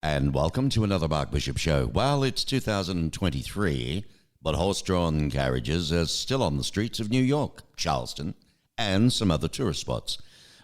And welcome to another Mark Bishop Show. Well, it's 2023, but horse-drawn carriages are still on the streets of New York, Charleston, and some other tourist spots.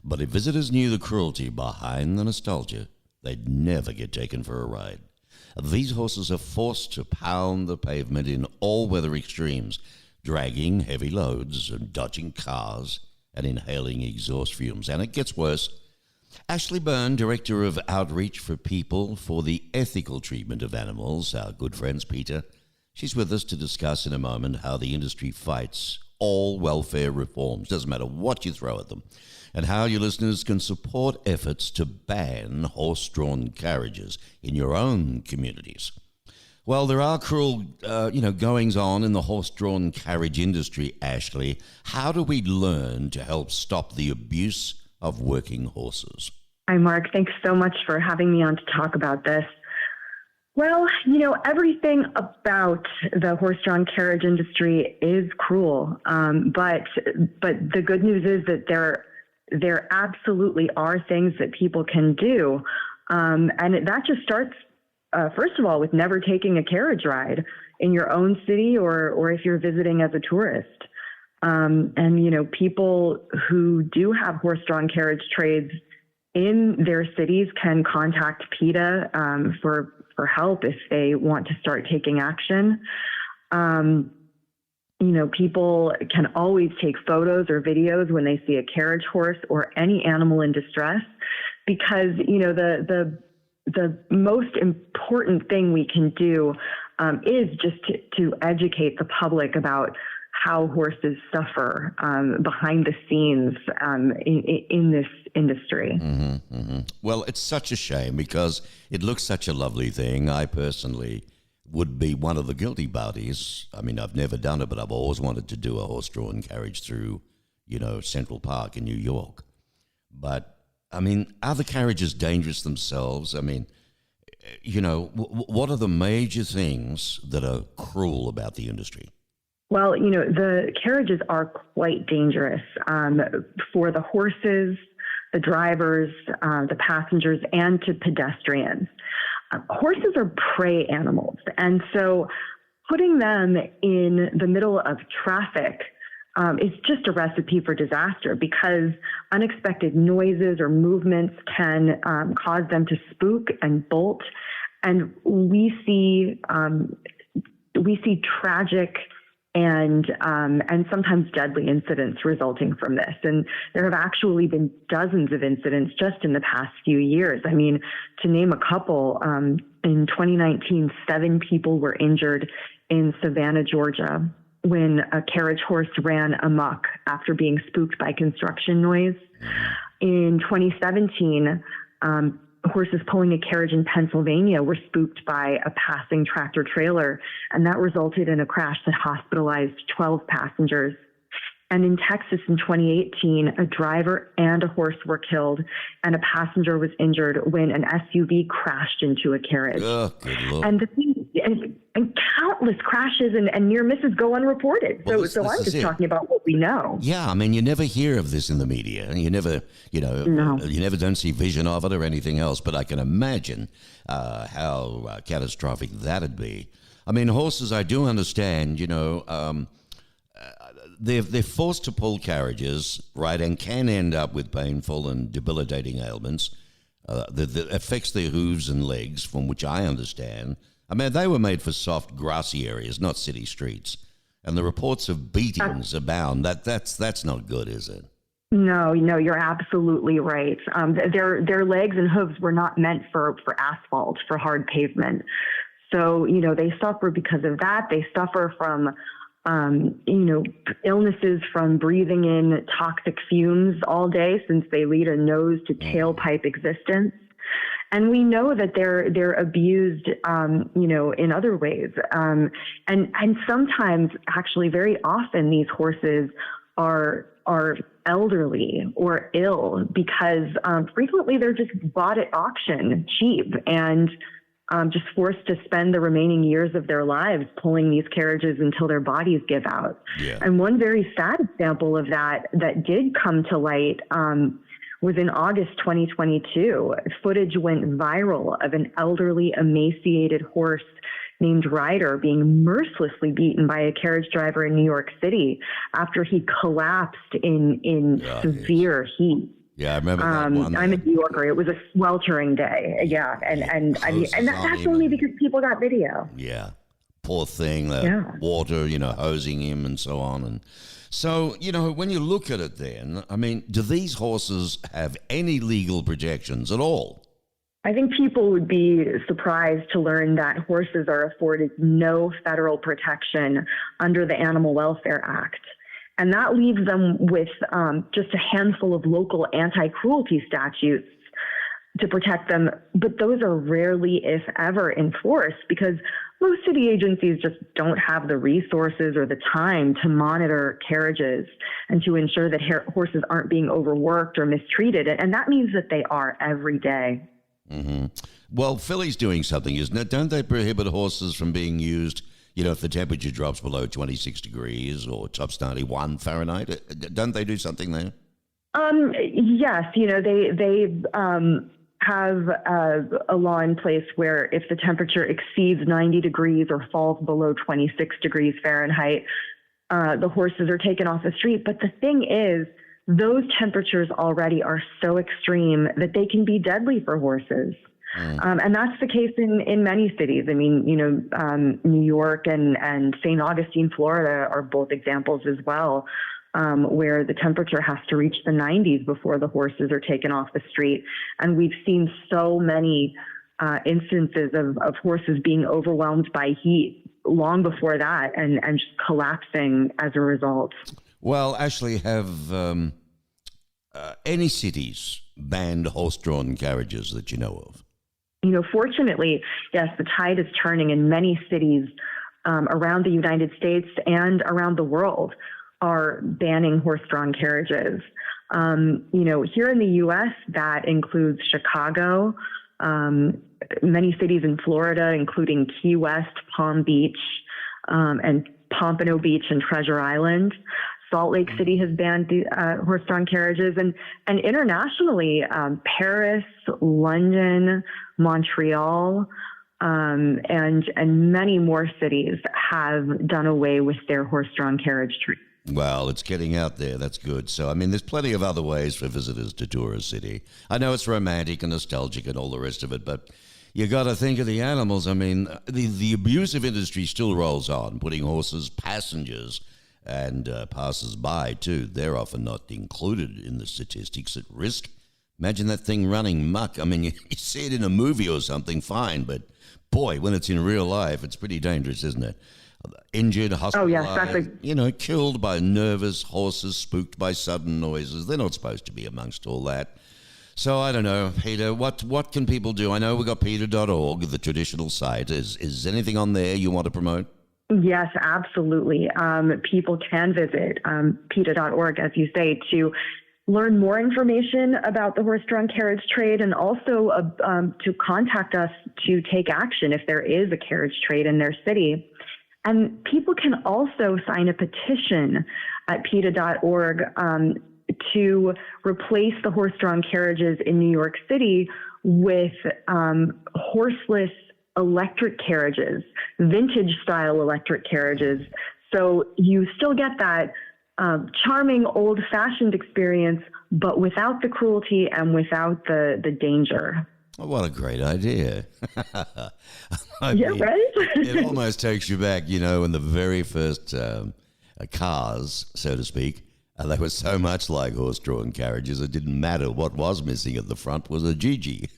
But if visitors knew the cruelty behind the nostalgia, they'd never get taken for a ride. These horses are forced to pound the pavement in all-weather extremes, dragging heavy loads and dodging cars and inhaling exhaust fumes. And it gets worse. Ashley Byrne, Director of Outreach for People for the Ethical Treatment of Animals, our good friends PETA, she's with us to discuss in a moment how the industry fights all welfare reforms, doesn't matter what you throw at them, and how your listeners can support efforts to ban horse-drawn carriages in your own communities. Well, there are cruel, goings-on in the horse-drawn carriage industry, Ashley. How do we learn to help stop the abuse of working horses? Hi, Mark. Thanks so much for having me on to talk about this. Well, everything about the horse-drawn carriage industry is cruel, but the good news is that there absolutely are things that people can do, and that just starts, first of all, with never taking a carriage ride in your own city or if you're visiting as a tourist. People who do have horse-drawn carriage trades in their cities can contact PETA for help if they want to start taking action. People can always take photos or videos when they see a carriage horse or any animal in distress, because, the most important thing we can do is just to educate the public about how horses suffer behind the scenes in this industry. Mm-hmm, mm-hmm. Well, it's such a shame because it looks such a lovely thing. I personally would be one of the guilty parties. I mean, I've never done it, but I've always wanted to do a horse-drawn carriage through, Central Park in New York. But, are the carriages dangerous themselves? What are the major things that are cruel about the industry? Well, the carriages are quite dangerous for the horses, the drivers, the passengers, and to pedestrians. Horses are prey animals, and so putting them in the middle of traffic is just a recipe for disaster, because unexpected noises or movements can cause them to spook and bolt, and we see tragic and sometimes deadly incidents resulting from this. And there have actually been dozens of incidents just in the past few years. To name a couple, in 2019, 7 people were injured in Savannah, Georgia, when a carriage horse ran amok after being spooked by construction noise. In 2017, horses pulling a carriage in Pennsylvania were spooked by a passing tractor trailer, and that resulted in a crash that hospitalized 12 passengers. And in Texas in 2018, a driver and a horse were killed, and a passenger was injured when an SUV crashed into a carriage. Oh, good Lord. And the thing, and countless crashes and near misses go unreported. Well, so I'm just talking about what we know. Yeah, you never hear of this in the media. You never, No. you never don't see vision of it or anything else. But I can imagine how catastrophic that'd be. Horses, I do understand. They're forced to pull carriages, right, and can end up with painful and debilitating ailments that affects their hooves and legs, from which I understand. They were made for soft, grassy areas, not city streets. And the reports of beatings abound. That's not good, is it? No, you're absolutely right. Their legs and hooves were not meant for asphalt, for hard pavement. So, they suffer because of that. They suffer from illnesses from breathing in toxic fumes all day, since they lead a nose to tailpipe existence. And we know that they're abused, in other ways. And sometimes, actually, very often, these horses are elderly or ill, because frequently they're just bought at auction cheap and just forced to spend the remaining years of their lives pulling these carriages until their bodies give out. Yeah. And one very sad example of that did come to light was in August 2022. Footage went viral of an elderly, emaciated horse named Ryder being mercilessly beaten by a carriage driver in New York City after he collapsed in severe heat. Yeah, I remember that one. I'm a New Yorker. It was a sweltering day. Yeah, and that's only because people got video. Yeah, poor thing. The water, hosing him and so on. And so, when you look at it, then I mean, do these horses have any legal protections at all? I think people would be surprised to learn that horses are afforded no federal protection under the Animal Welfare Act. And that leaves them with just a handful of local anti-cruelty statutes to protect them. But those are rarely, if ever, enforced because most city agencies just don't have the resources or the time to monitor carriages and to ensure that horses aren't being overworked or mistreated. And that means that they are every day. Mm-hmm. Well, Philly's doing something, isn't it? Don't they prohibit horses from being used, if the temperature drops below 26 degrees or tops 91 Fahrenheit? Don't they do something there? Yes. They have a law in place where if the temperature exceeds 90 degrees or falls below 26 degrees Fahrenheit, the horses are taken off the street. But the thing is, those temperatures already are so extreme that they can be deadly for horses. And that's the case in many cities. I mean, New York and St. Augustine, Florida are both examples as well, where the temperature has to reach the 90s before the horses are taken off the street. And we've seen so many instances of horses being overwhelmed by heat long before that and just collapsing as a result. Well, Ashley, have any cities banned horse-drawn carriages that you know of? Fortunately, yes, the tide is turning in many cities around the United States and around the world are banning horse-drawn carriages. Here in the U.S., that includes Chicago, many cities in Florida, including Key West, Palm Beach, and Pompano Beach and Treasure Island. Salt Lake City has banned horse-drawn carriages, and internationally, Paris, London, Montreal, and many more cities have done away with their horse-drawn carriage treat. Well, it's getting out there. That's good. So, I mean, there's plenty of other ways for visitors to tour a city. I know it's romantic and nostalgic and all the rest of it, but you got to think of the animals. I mean, the abusive industry still rolls on, putting horses, passengers, and passers-by, too. They're often not included in the statistics at risk. Imagine that thing running muck. I mean, you see it in a movie or something, fine, but boy, when it's in real life, it's pretty dangerous, isn't it? Injured, hospitalized, killed by nervous horses, spooked by sudden noises. They're not supposed to be amongst all that. So I don't know, Peter, what can people do? I know we've got PETA.org, the traditional site. Is anything on there you want to promote? Yes, absolutely. People can visit PETA.org, as you say, to learn more information about the horse-drawn carriage trade and also to contact us to take action if there is a carriage trade in their city. And people can also sign a petition at PETA.org to replace the horse-drawn carriages in New York City with horseless electric carriages, vintage-style electric carriages. So you still get that charming, old-fashioned experience, but without the cruelty and without the danger. Oh, what a great idea. Right? It almost takes you back, in the very first cars, so to speak. They were so much like horse-drawn carriages, it didn't matter. What was missing at the front was a Gigi.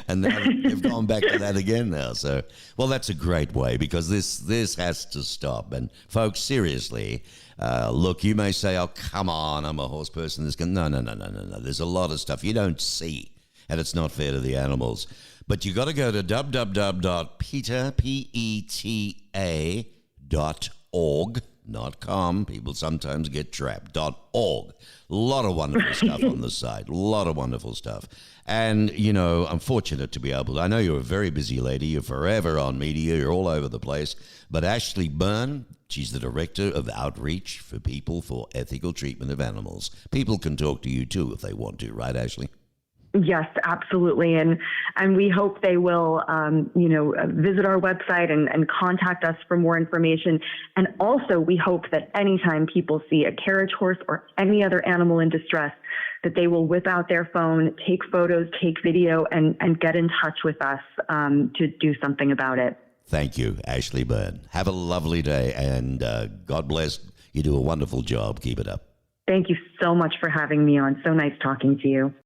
And now they've gone back to that again now. So, well, that's a great way because this has to stop. And folks, seriously, look, you may say, oh, come on, I'm a horse person. No. There's a lot of stuff you don't see. And it's not fair to the animals. But you got to go to www.PETA.org, not .com. People sometimes get trapped. .org. A lot of wonderful stuff on the site. A lot of wonderful stuff. And, I'm fortunate to be able to. I know you're a very busy lady. You're forever on media. You're all over the place. But Ashley Byrne, She's the Director of Outreach for People for Ethical Treatment of Animals. People can talk to you too if they want to, right, Ashley? Yes, absolutely. And we hope they will, visit our website and contact us for more information. And also, we hope that anytime people see a carriage horse or any other animal in distress, that they will whip out their phone, take photos, take video, and get in touch with us to do something about it. Thank you, Ashley Byrne. Have a lovely day, and God bless. You do a wonderful job. Keep it up. Thank you so much for having me on. So nice talking to you.